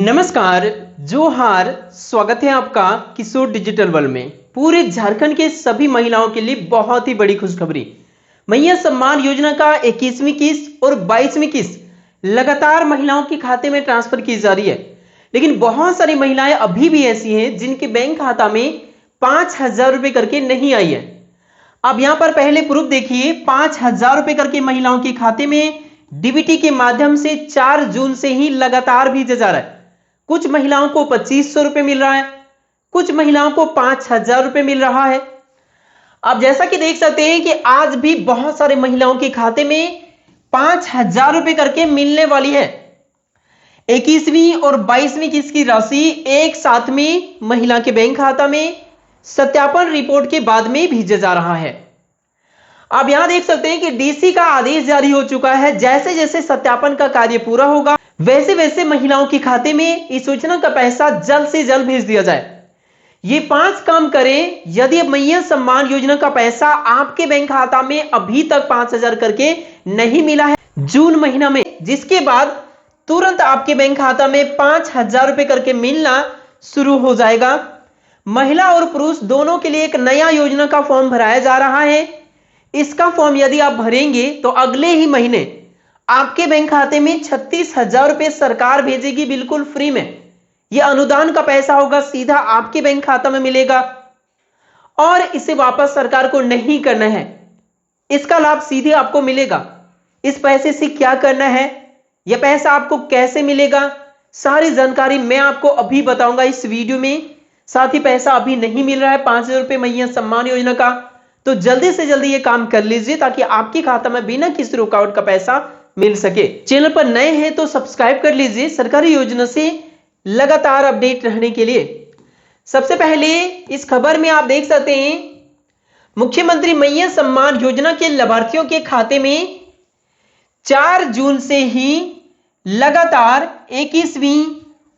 नमस्कार, जोहार। स्वागत है आपका किशोर डिजिटल वर्ल्ड में। पूरे झारखंड के सभी महिलाओं के लिए बहुत ही बड़ी खुशखबरी। मैया सम्मान योजना का 21वीं किस्त और 22वीं किस्त लगातार महिलाओं के खाते में ट्रांसफर की जा रही है। लेकिन बहुत सारी महिलाएं अभी भी ऐसी हैं जिनके बैंक खाता में 5,000 रुपए करके नहीं आई है। अब यहां पर पहले प्रूफ देखिए, 5,000 रुपए करके महिलाओं के खाते में डीबीटी के माध्यम से 4 जून से ही लगातार भेजा जा रहा है। कुछ महिलाओं को 2,500 रुपए मिल रहा है, कुछ महिलाओं को 5,000 रुपए मिल रहा है। आप जैसा कि देख सकते हैं कि आज भी बहुत सारे महिलाओं के खाते में 5,000 रुपए करके मिलने वाली है। 21वीं और 22वीं किस्त की राशि एक साथ में महिला के बैंक खाता में सत्यापन रिपोर्ट के बाद में भेजा जा रहा है। आप यहां देख सकते हैं कि डीसी का आदेश जारी हो चुका है। जैसे जैसे सत्यापन का कार्य पूरा होगा वैसे वैसे महिलाओं के खाते में इस योजना का पैसा जल्द से जल्द भेज दिया जाए। ये 5 काम करें। यदि मैया सम्मान योजना का पैसा आपके बैंक खाता में अभी तक 5,000 करके नहीं मिला है जून महीना में, जिसके बाद तुरंत आपके बैंक खाता में 5,000 रुपए करके मिलना शुरू हो जाएगा। महिला और पुरुष दोनों के लिए एक नया योजना का फॉर्म भराया जा रहा है। इसका फॉर्म यदि आप भरेंगे तो अगले ही महीने आपके बैंक खाते में 36,000 रुपए सरकार भेजेगी बिल्कुल फ्री में। यह अनुदान का पैसा होगा, सीधा आपके बैंक खाता में मिलेगा और इसे वापस सरकार को नहीं करना है। इसका लाभ सीधे आपको मिलेगा। इस पैसे से क्या करना है, यह पैसा आपको कैसे मिलेगा, सारी जानकारी मैं आपको अभी बताऊंगा इस वीडियो में। साथ ही पैसा अभी नहीं मिल रहा है 5,000 रुपए मैया सम्मान योजना का, तो जल्दी से जल्दी यह काम कर लीजिए ताकि आपके खाता में बिना किसी रुकावट का पैसा मिल सके। चैनल पर नए हैं तो सब्सक्राइब कर लीजिए सरकारी योजना से लगातार अपडेट रहने के लिए। सबसे पहले इस खबर में आप देख सकते हैं, मुख्यमंत्री मैया सम्मान योजना के लाभार्थियों के खाते में 4 जून से ही लगातार 21वीं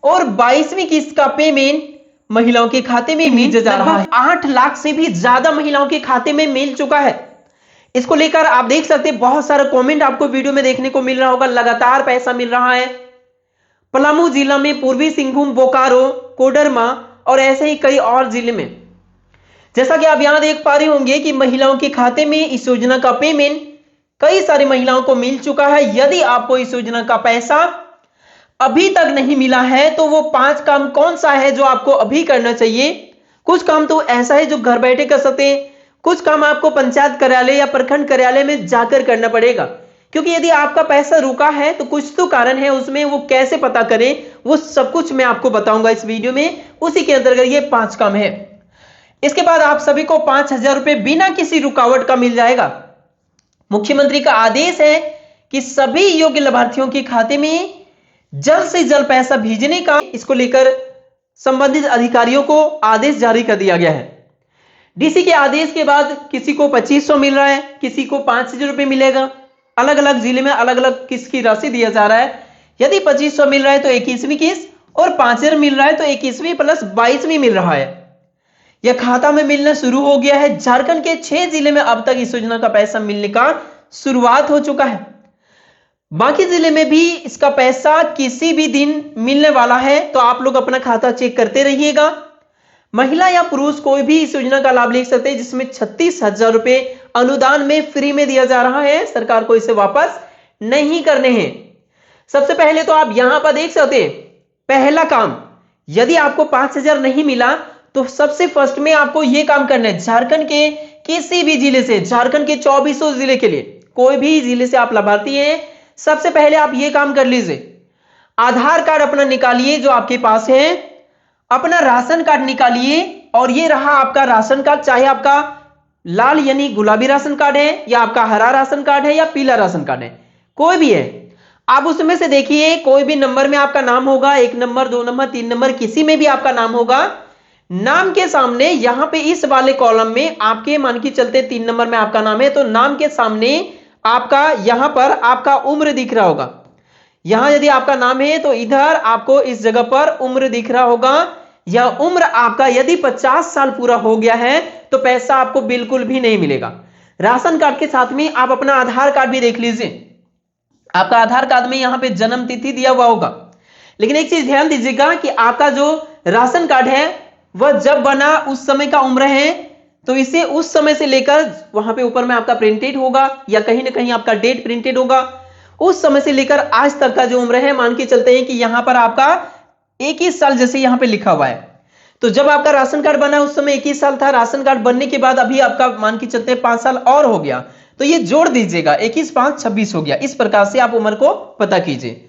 और 22वीं किस्त का पेमेंट महिलाओं के खाते में भेजा जा रहा है। 8 लाख से भी ज्यादा महिलाओं के खाते में मिल चुका है। इसको लेकर आप देख सकते हैं बहुत सारा कमेंट आपको वीडियो में देखने को मिल रहा होगा। लगातार पैसा मिल रहा है। पलामू जिला में, पूर्वी सिंहभूम, बोकारो, कोडरमा और ऐसे ही कई और जिले में, जैसा कि आप यहां देख पा रहे होंगे कि महिलाओं के खाते में इस योजना का पेमेंट कई सारी महिलाओं को मिल चुका है। यदि आपको इस योजना का पैसा अभी तक नहीं मिला है तो वो 5 काम कौन सा है जो आपको अभी करना चाहिए। कुछ काम तो ऐसा है जो घर बैठे कर सकते हैं, कुछ काम आपको पंचायत कार्यालय या प्रखंड कार्यालय में जाकर करना पड़ेगा, क्योंकि यदि आपका पैसा रुका है तो कुछ तो कारण है उसमें। वो कैसे पता करें वो सब कुछ मैं आपको बताऊंगा इस वीडियो में। उसी के अंतर्गत ये 5 काम है। इसके बाद आप सभी को 5,000 रुपए बिना किसी रुकावट का मिल जाएगा। मुख्यमंत्री का आदेश है कि सभी योग्य लाभार्थियों के खाते में जल्द से जल्द पैसा भेजने का, इसको लेकर संबंधित अधिकारियों को आदेश जारी कर दिया गया है। डीसी के आदेश के बाद किसी को 2,500 मिल रहा है, किसी को 5,000 रुपए मिलेगा। अलग अलग जिले में अलग अलग किस्त की राशि दिया जा रहा है। यदि 2,500 मिल रहा है तो 21वीं किस्त, और 5,000 मिल रहा है तो 21वीं प्लस 22वीं मिल रहा है। यह खाता में मिलना शुरू हो गया है। झारखंड के 6 जिले में अब तक इस योजना का पैसा मिलने का शुरुआत हो चुका है। बाकी जिले में भी इसका पैसा किसी भी दिन मिलने वाला है, तो आप लोग अपना खाता चेक करते रहिएगा। महिला या पुरुष कोई भी इस योजना का लाभ ले सकते हैं, जिसमें 36,000 रुपए अनुदान में फ्री में दिया जा रहा है। सरकार को इसे वापस नहीं करने हैं। सबसे पहले तो आप यहां पर देख सकते हैं, पहला काम, यदि आपको 5,000 नहीं मिला तो सबसे फर्स्ट में आपको यह काम करना है। झारखंड के किसी भी जिले से, झारखंड के 2400 जिले के लिए कोई भी जिले से आप लाभार्थी हैं, सबसे पहले आप यह काम कर लीजिए। आधार कार्ड अपना निकालिए जो आपके पास है, अपना राशन कार्ड निकालिए, और ये रहा आपका राशन कार्ड। चाहे आपका लाल यानी गुलाबी राशन कार्ड है, या आपका हरा राशन कार्ड है, या पीला राशन कार्ड है, कोई भी है। आप उसमें से देखिए कोई भी नंबर में आपका नाम होगा, 1 नंबर, 2 नंबर, 3 नंबर, किसी में भी आपका नाम होगा। नाम के सामने यहां पे इस वाले कॉलम में आपके, मान के चलते 3 नंबर में आपका नाम है, तो नाम के सामने आपका यहां पर आपका उम्र दिख रहा होगा। यहां यदि आपका नाम है तो इधर आपको इस जगह पर उम्र दिख रहा होगा। यह उम्र आपका यदि 50 साल पूरा हो गया है तो पैसा आपको बिल्कुल भी नहीं मिलेगा। राशन कार्ड के साथ में आप अपना आधार कार्ड भी देख लीजिए। आपका आधार कार्ड में यहां पे जन्म तिथि दिया हुआ होगा। लेकिन एक चीज ध्यान दीजिएगा कि आपका जो राशन कार्ड है वह जब बना उस समय का उम्र है, तो इसे उस समय से लेकर वहां पे ऊपर में आपका प्रिंटेड होगा या कहीं ना कहीं आपका डेट प्रिंटेड होगा, उस समय से लेकर आज तक का जो उम्र है, मान के चलते हैं कि यहां पर आपका 21 साल जैसे यहां पे लिखा हुआ है। तो जब आपका राशन कार्ड बना उस समय 21 साल था, राशन कार्ड बनने के बाद अभी आपका मान के चलते हैं 5 साल और हो गया, तो ये जोड़ दीजिएगा, 21 5 26 हो गया। इस प्रकार से आप उम्र को पता कीजिए।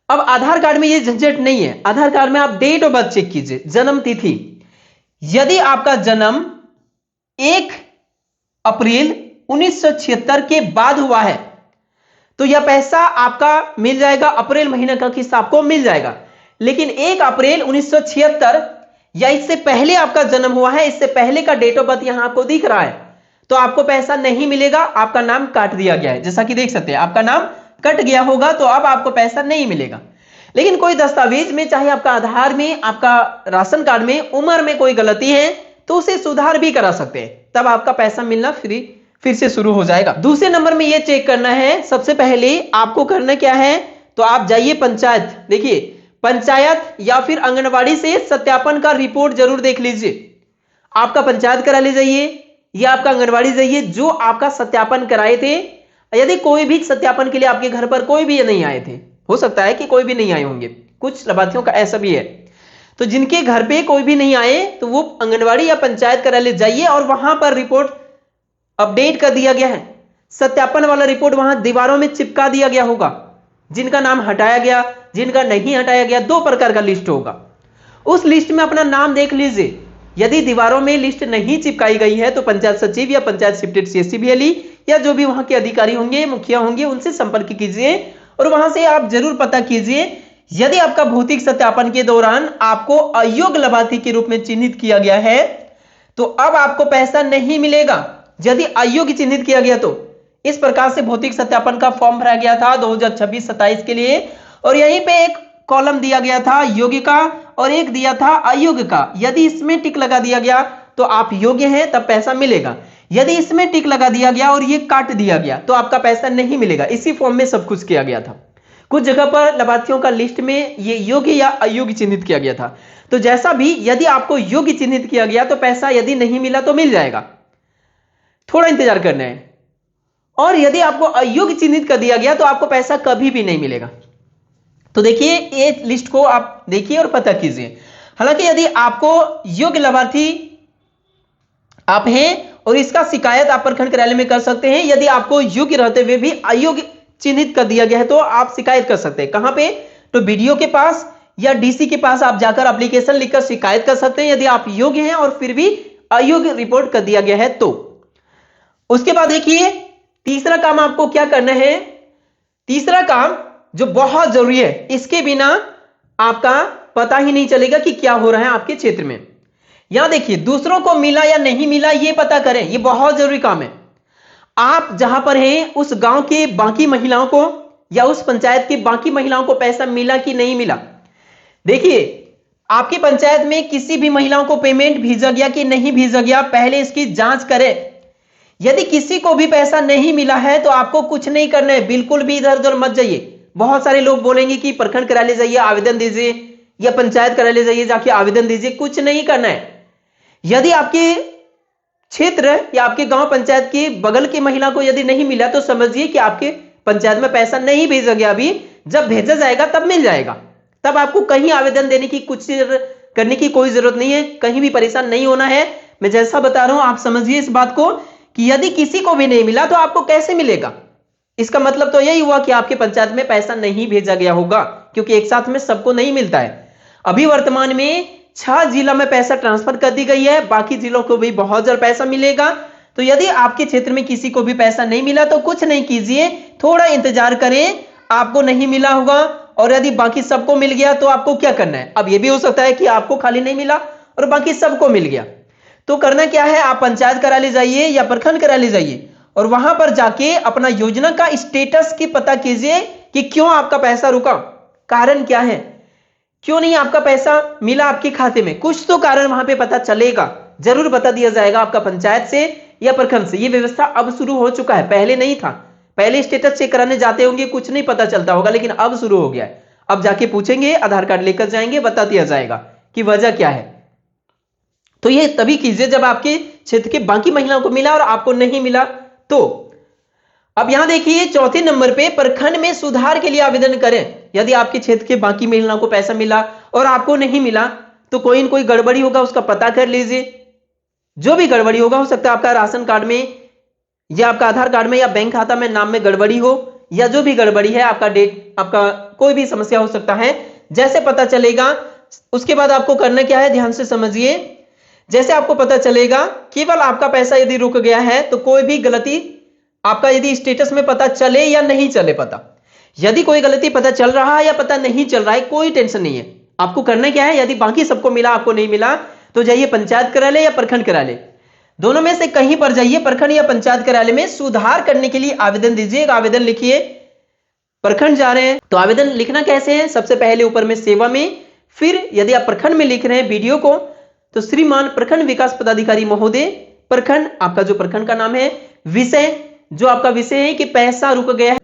अब आधार कार्ड में ये झंझट नहीं है। आधार कार्ड में आप डेट ऑफ बर्थ चेक कीजिए, जन्म तिथि। यदि आपका जन्म 1 अप्रैल 1976 के बाद हुआ है तो यह पैसा आपका मिल जाएगा, अप्रैल महीने का किस्त आपको मिल जाएगा। लेकिन 1 अप्रैल 1976 या इससे पहले आपका जन्म हुआ है, इससे पहले का डेट ऑफ बर्थ यहां आपको दिख रहा है, तो आपको पैसा नहीं मिलेगा, आपका नाम काट दिया गया है। जैसा कि देख सकते हैं आपका नाम कट गया होगा, तो अब आपको पैसा नहीं मिलेगा। लेकिन कोई दस्तावेज में, चाहे आपका आधार में, आपका राशन कार्ड में उम्र में कोई गलती है तो उसे सुधार भी करा सकते हैं, तब आपका पैसा मिलना फिर से शुरू हो जाएगा। दूसरे नंबर में यह चेक करना है, सबसे पहले आपको करना क्या है, तो आप जाइए पंचायत। देखिए पंचायत या फिर आंगनबाड़ी से सत्यापन का रिपोर्ट जरूर देख लीजिए। आपका पंचायत करा ले जाइए या आपका आंगनबाड़ी जाइए जो आपका सत्यापन कराए थे। यदि कोई भी सत्यापन के लिए आपके घर पर कोई भी नहीं आए थे, हो सकता है कि कोई भी नहीं आए होंगे, कुछ लाभार्थियों का ऐसा भी है, तो जिनके घर पे कोई भी नहीं आए तो वो आंगनबाड़ी या पंचायत करा ले जाइए और वहां पर रिपोर्ट अपडेट कर दिया गया है। सत्यापन वाला रिपोर्ट वहां दीवारों में चिपका दिया गया होगा। जिनका नाम हटाया गया, जिनका नहीं हटाया गया, 2 प्रकार का लिस्ट होगा। उस लिस्ट में अपना नाम देख लीजिए। यदि दीवारों में लिस्ट नहीं चिपकाई गई है तो पंचायत सचिव या पंचायत शिफ्टेड सीएससी बीएलई या जो भी वहां के अधिकारी होंगे, मुखिया होंगे, उनसे संपर्क कीजिए और वहां से आप जरूर पता कीजिए। यदि आपका भौतिक सत्यापन के दौरान आपको अयोग्य लाभार्थी के रूप में चिन्हित किया गया है तो अब आपको पैसा नहीं मिलेगा। यदि अयोग्य चिन्हित किया गया तो इस प्रकार से भौतिक सत्यापन का फॉर्म भरा गया था 2026-27 के लिए, और यहीं पे एक कॉलम दिया गया था योग्य का और एक दिया था अयोग्य का। यदि इसमें टिक लगा दिया गया तो आप योग्य हैं, तब पैसा मिलेगा। यदि इसमें टिक लगा दिया गया और ये काट दिया गया तो आपका पैसा नहीं मिलेगा। इसी फॉर्म में सब कुछ किया गया था। कुछ जगह पर लाभार्थियों का लिस्ट में ये योग्य या अयोग्य चिन्हित किया गया था। तो जैसा भी, यदि आपको योग्य चिन्हित किया गया तो पैसा, यदि नहीं मिला तो मिल जाएगा, थोड़ा इंतजार करना है। और यदि आपको अयोग्य चिन्हित कर दिया गया तो आपको पैसा कभी भी नहीं मिलेगा। तो देखिए ये लिस्ट को आप देखिए और पता कीजिए। हालांकि यदि आपको योग्य लाभार्थी आप हैं और इसका शिकायत आप प्रखंड कार्यालय में कर सकते हैं। यदि आपको योग्य रहते हुए भी अयोग्य चिन्हित कर दिया गया है तो आप शिकायत कर सकते हैं। कहां पे, तो बीडीओ के पास या डीसी के पास आप जाकर एप्लीकेशन लिखकर शिकायत कर सकते हैं यदि आप योग्य हैं और फिर भी अयोग्य रिपोर्ट कर दिया गया है तो। उसके बाद देखिए तीसरा काम आपको क्या करना है। तीसरा काम जो बहुत जरूरी है, इसके बिना आपका पता ही नहीं चलेगा कि क्या हो रहा है आपके क्षेत्र में। यहां देखिए दूसरों को मिला या नहीं मिला ये पता करें, ये बहुत जरूरी काम है। आप जहां पर हैं उस गांव के बाकी महिलाओं को या उस पंचायत की बाकी महिलाओं को पैसा मिला कि नहीं मिला। देखिए आपकी पंचायत में किसी भी महिलाओं को पेमेंट भेजा गया कि नहीं भेजा गया, पहले इसकी जांच करें। यदि किसी को भी पैसा नहीं मिला है तो आपको कुछ नहीं करना है, बिल्कुल भी इधर उधर मत जाइए। बहुत सारे लोग बोलेंगे कि प्रखंड कार्यालय जाइए आवेदन दीजिए या पंचायत कार्यालय जाइए जाके आवेदन दीजिए, कुछ नहीं करना है। यदि आपके क्षेत्र या आपके गांव पंचायत के बगल की महिला को यदि नहीं मिला तो समझिए कि आपके पंचायत में पैसा नहीं भेजा गया। अभी जब भेजा जाएगा तब मिल जाएगा, तब आपको कहीं आवेदन देने की, कुछ करने की कोई जरूरत नहीं है, कहीं भी परेशान नहीं होना है। मैं जैसा बता रहा हूं आप समझिए इस बात को कि यदि किसी को भी नहीं मिला तो आपको कैसे मिलेगा। इसका मतलब तो यही हुआ कि आपके पंचायत में पैसा नहीं भेजा गया होगा, क्योंकि एक साथ में सबको नहीं मिलता है। अभी वर्तमान में 6 जिलों में पैसा ट्रांसफर कर दी गई है, बाकी जिलों को भी बहुत जल्द पैसा मिलेगा। तो यदि आपके क्षेत्र में किसी को भी पैसा नहीं मिला तो कुछ नहीं कीजिए, थोड़ा इंतजार करें, आपको नहीं मिला होगा। और यदि बाकी सबको मिल गया तो आपको क्या करना है। अब यह भी हो सकता है कि आपको खाली नहीं मिला और बाकी सबको मिल गया, तो करना क्या है, आप पंचायत कार्यालय जाइए या प्रखंड कार्यालय जाइए और वहां पर जाके अपना योजना का स्टेटस की पता कीजिए कि क्यों आपका पैसा रुका, कारण क्या है, क्यों नहीं आपका पैसा मिला आपके खाते में। कुछ तो कारण वहां पे पता चलेगा, जरूर बता दिया जाएगा आपका पंचायत से या प्रखंड से। ये व्यवस्था अब शुरू हो चुका है, पहले नहीं था। पहले स्टेटस चेक कराने जाते होंगे, कुछ नहीं पता चलता होगा, लेकिन अब शुरू हो गया है। अब जाके पूछेंगे, आधार कार्ड लेकर जाएंगे, बता दिया जाएगा कि वजह क्या है। तो ये तभी कीजिए जब आपके क्षेत्र के बाकी महिलाओं को मिला और आपको नहीं मिला। तो अब यहां देखिए चौथे नंबर पे प्रखंड में सुधार के लिए आवेदन करें। यदि आपके क्षेत्र के बाकी महिलाओं को पैसा मिला और आपको नहीं मिला तो कोई न कोई गड़बड़ी होगा, उसका पता कर लीजिए। जो भी गड़बड़ी होगा, हो सकता है आपका राशन कार्ड में या आपका आधार कार्ड में या बैंक खाता में नाम में गड़बड़ी हो, या जो भी गड़बड़ी है, आपका डेट, आपका कोई भी समस्या हो सकता है। जैसे पता चलेगा उसके बाद आपको करना क्या है, ध्यान से समझिए। जैसे आपको पता चलेगा, केवल आपका पैसा यदि रुक गया है तो कोई भी गलती आपका यदि स्टेटस में पता चले या नहीं चले पता, यदि कोई गलती पता चल रहा है या पता नहीं चल रहा है, कोई टेंशन नहीं है। आपको करना क्या है, यदि बाकी सबको मिला आपको नहीं मिला तो जाइए पंचायत कार्यालय या प्रखंड कार्यालय, दोनों में से कहीं पर जाइए, प्रखंड या पंचायत कार्यालय में सुधार करने के लिए आवेदन दीजिए। आवेदन लिखिए। प्रखंड जा रहे हैं तो आवेदन लिखना कैसे है, सबसे पहले ऊपर में सेवा में, फिर यदि आप प्रखंड में लिख रहे हैं वीडियो को तो श्रीमान प्रखंड विकास पदाधिकारी महोदय, प्रखंड आपका जो प्रखंड का नाम है, विषय जो आपका विषय है कि पैसा रुक गया है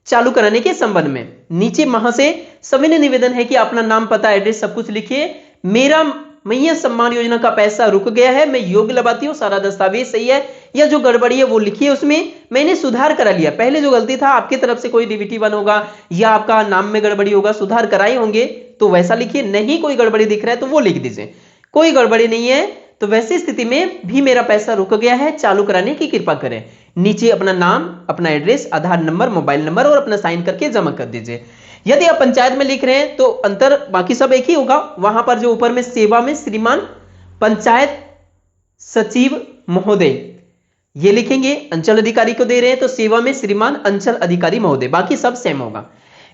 चालू कराने के संबंध में। नीचे वहां से सविनय निवेदन है कि अपना नाम, पता, एड्रेस सब कुछ लिखिए। मेरा मैया सम्मान योजना का पैसा रुक गया है, मैं योग्य लाभार्थी हूं, सारा दस्तावेज सही है, या जो गड़बड़ी है वो लिखिए। उसमें मैंने सुधार करा लिया, पहले जो गलती था आपकी तरफ से कोई डीबीटी 1 होगा या आपका नाम में गड़बड़ी होगा, सुधार कराए होंगे तो वैसा लिखिए। नहीं कोई गड़बड़ी दिख रहा है तो वो लिख दीजिए, कोई गड़बड़ी नहीं है तो वैसी स्थिति में भी मेरा पैसा रुक गया है, चालू कराने की कृपा करें। नीचे अपना नाम, अपना एड्रेस, आधार नंबर, मोबाइल नंबर और अपना साइन करके जमा कर दीजिए। यदि आप पंचायत में लिख रहे हैं तो अंतर बाकी सब एक ही होगा। वहां पर जो ऊपर में सेवा में श्रीमान पंचायत सचिव महोदय ये लिखेंगे, अंचल अधिकारी को दे रहे हैं तो सेवा में श्रीमान अंचल अधिकारी महोदय, बाकी सब सेम होगा।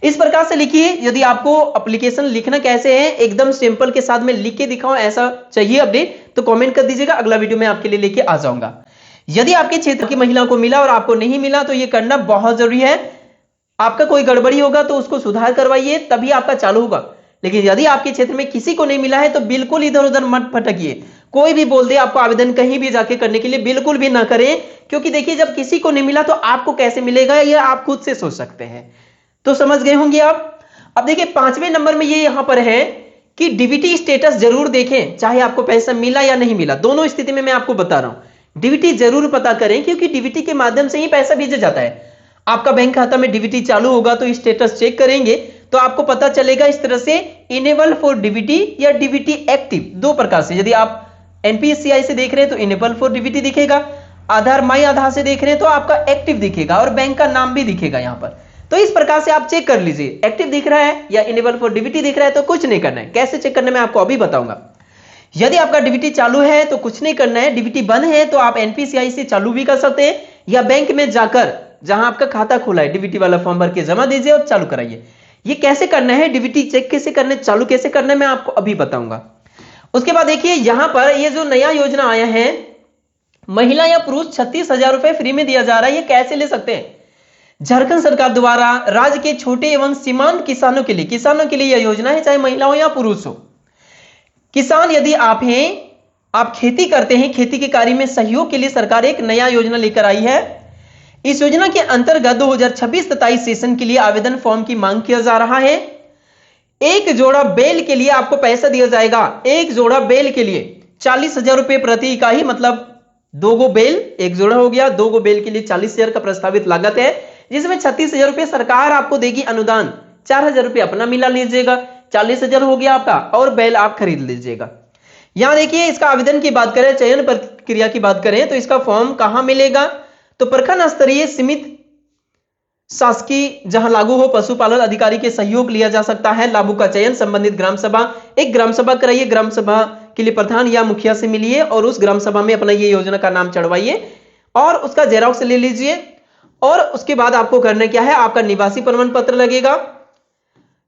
इस प्रकार से लिखिए। यदि आपको एप्लीकेशन लिखना कैसे है, एकदम सिंपल के साथ में लिख के दिखाओ, ऐसा चाहिए अपडेट तो कमेंट कर दीजिएगा, अगला वीडियो में आपके लिए लेके आ जाऊंगा। यदि आपके क्षेत्र की महिलाओं को मिला और आपको नहीं मिला तो यह करना बहुत जरूरी है। आपका कोई गड़बड़ी होगा तो उसको सुधार करवाइए, तभी आपका चालू होगा। लेकिन यदि आपके क्षेत्र में किसी को नहीं मिला है तो बिल्कुल इधर उधर मत भटकिए। कोई भी बोल दे आपको आवेदन कहीं भी जाके करने के लिए, बिल्कुल भी ना करें, क्योंकि देखिए जब किसी को नहीं मिला तो आपको कैसे मिलेगा यह आप खुद से सोच सकते हैं। तो समझ गए होंगे आप। अब देखिए 5वें नंबर में ये यहां पर है कि डीबीटी स्टेटस जरूर देखें, चाहे आपको पैसा मिला या नहीं मिला, दोनों स्थिति में मैं आपको बता रहा हूं। डीबीटी जरूर पता करें, क्योंकि डीबीटी के माध्यम से ही पैसा भेजा जाता है। आपका बैंक खाता में डीबीटी चालू होगा तो स्टेटस चेक करेंगे तो आपको पता चलेगा इस तरह से, इनेबल फॉर डीबीटी या डीबीटी एक्टिव, दो प्रकार से। यदि आप एनपीएससीआई से देख रहे हैं तो इनेबल फॉर डीबीटी दिखेगा, आधार माई आधार से देख रहे हैं तो आपका एक्टिव दिखेगा और बैंक का नाम भी दिखेगा यहां पर। तो इस प्रकार से आप चेक कर लीजिए, एक्टिव दिख रहा है या इनेबल फॉर डीबीटी दिख रहा है तो कुछ नहीं करना है। कैसे चेक करना है मैं आपको अभी बताऊंगा। यदि आपका डीबीटी चालू है तो कुछ नहीं करना है, डीबीटी बंद है तो आप एनपीसीआई से चालू भी कर सकते हैं या बैंक में जाकर जहां आपका खाता खुला है डीबीटी वाला फॉर्म भर के जमा दीजिए और चालू कराइए। ये कैसे करना है, डीबीटी चेक कैसे करना है, चालू कैसे करना है, मैं आपको अभी बताऊंगा। उसके बाद देखिए यहां पर ये जो नया योजना आया है, महिला या पुरुष 36,000 रुपए फ्री में दिया जा रहा है। ये कैसे ले सकते हैं? झारखंड सरकार द्वारा राज्य के छोटे एवं सीमांत किसानों के लिए यह योजना है, चाहे महिला हो या पुरुष हो। किसान यदि आप हैं, आप खेती करते हैं, खेती के कार्य में सहयोग के लिए सरकार एक नया योजना लेकर आई है। इस योजना के अंतर्गत 2026-27 सेशन के लिए आवेदन फॉर्म की मांग किया जा रहा है। एक जोड़ा बैल के लिए आपको पैसा दिया जाएगा। एक जोड़ा बैल के लिए 40,000 रुपए प्रति इकाई, मतलब 2 गो बैल, एक जोड़ा हो गया, 2 गो बैल के लिए 40,000 का प्रस्तावित लागत है, जिसमें 36,000 रुपए सरकार आपको देगी अनुदान। 4,000 रुपए अपना मिला लीजिएगा, 40,000 हो गया आपका, और बैल आप खरीद लीजिएगा। यहां देखिए इसका आवेदन की बात करें, चयन प्रक्रिया की बात करें तो इसका फॉर्म कहां मिलेगा, तो प्रखंड स्तरीय सीमित शासकीय जहां लागू हो पशुपालन अधिकारी के सहयोग लिया जा सकता है। लाभुक का चयन संबंधित ग्राम सभा, एक ग्राम सभा कराइए, ग्राम सभा के लिए प्रधान या मुखिया से मिलिए और उस ग्राम सभा में अपना ये योजना का नाम चढ़वाइए और उसका जेरॉक्स ले लीजिए। और उसके बाद आपको करना क्या है, आपका निवासी प्रमाण पत्र लगेगा,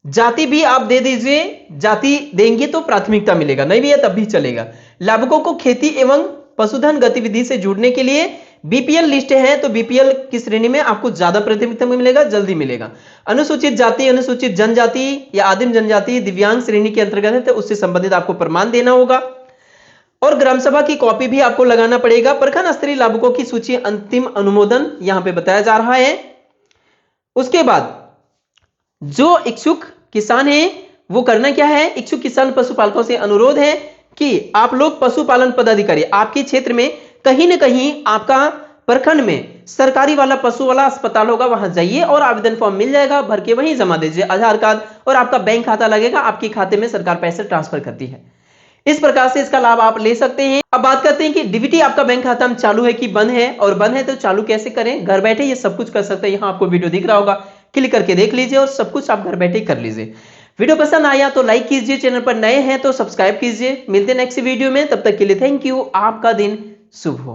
जाति भी आप दे दीजिए, जाति देंगे तो प्राथमिकता मिलेगा, नहीं भी है तब भी चलेगा। लाभुकों को खेती एवं पशुधन गतिविधि से जुड़ने के लिए बीपीएल लिस्ट है तो बीपीएल की श्रेणी में आपको ज्यादा प्राथमिकता मिलेगा, जल्दी मिलेगा। अनुसूचित जाति, अनुसूचित जनजाति या आदिम जनजाति, दिव्यांग श्रेणी के अंतर्गत है तो उससे संबंधित आपको प्रमाण देना होगा और ग्राम सभा की कॉपी भी आपको लगाना पड़ेगा। प्रखंड स्तरीय लाभुकों की सूची अंतिम अनुमोदन यहां पे बताया जा रहा है। उसके बाद जो इच्छुक किसान है वो करना क्या है, इच्छुक किसान पशुपालकों से अनुरोध है कि आप लोग पशुपालन पदाधिकारी आपके क्षेत्र में कहीं ना कहीं आपका प्रखंड में सरकारी वाला पशु वाला अस्पताल होगा, वहां जाइए और आवेदन फॉर्म मिल जाएगा, भर के वहीं जमा दीजिए आधार कार्ड और आपका बैंक खाता लगेगा, आपके खाते में सरकार पैसे ट्रांसफर करती है। इस प्रकार से इसका लाभ आप ले सकते हैं। अब बात करते हैं कि डीबीटी आपका बैंक खाता में चालू है कि बंद है, और बंद है तो चालू कैसे करें। घर बैठे ये सब कुछ कर सकते हैं। यहाँ आपको वीडियो दिख रहा होगा, क्लिक करके देख लीजिए और सब कुछ आप घर बैठे कर लीजिए। वीडियो पसंद आया तो लाइक कीजिए, चैनल पर नए हैं तो सब्सक्राइब कीजिए। मिलते हैं नेक्स्ट वीडियो में, तब तक के लिए थैंक यू। आपका दिन शुभ हो।